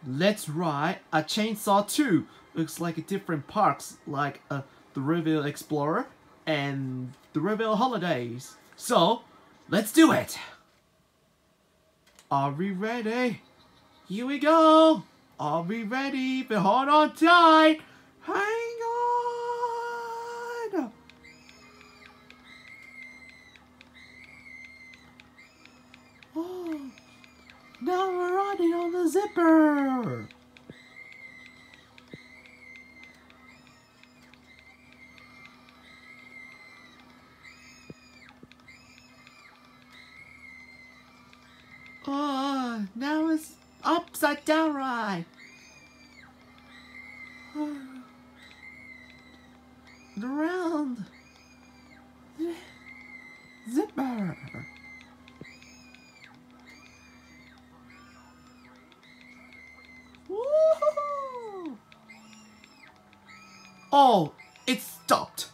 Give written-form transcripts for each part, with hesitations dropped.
let's ride a Chainsaw 2. Looks like a different parks, like the Thrillville Explorer and the Thrillville Holidays. So, let's do it! Are we ready? Here we go! Are we ready? But hold on tight! Hang on! Oh, now we're riding on the zipper! Oh, now it's upside down ride. Around. Zipper. Woohoo! Oh, it stopped.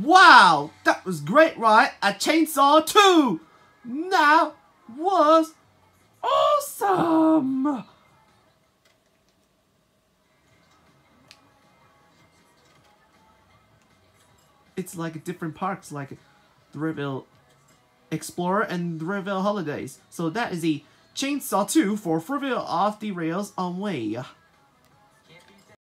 Wow, that was great, right? A Chainsaw 2! That was awesome! It's like different parks, like Thrillville Explorer and Thrillville Holidays. So that is the Chainsaw 2 for Thrillville Off the Rails on Way.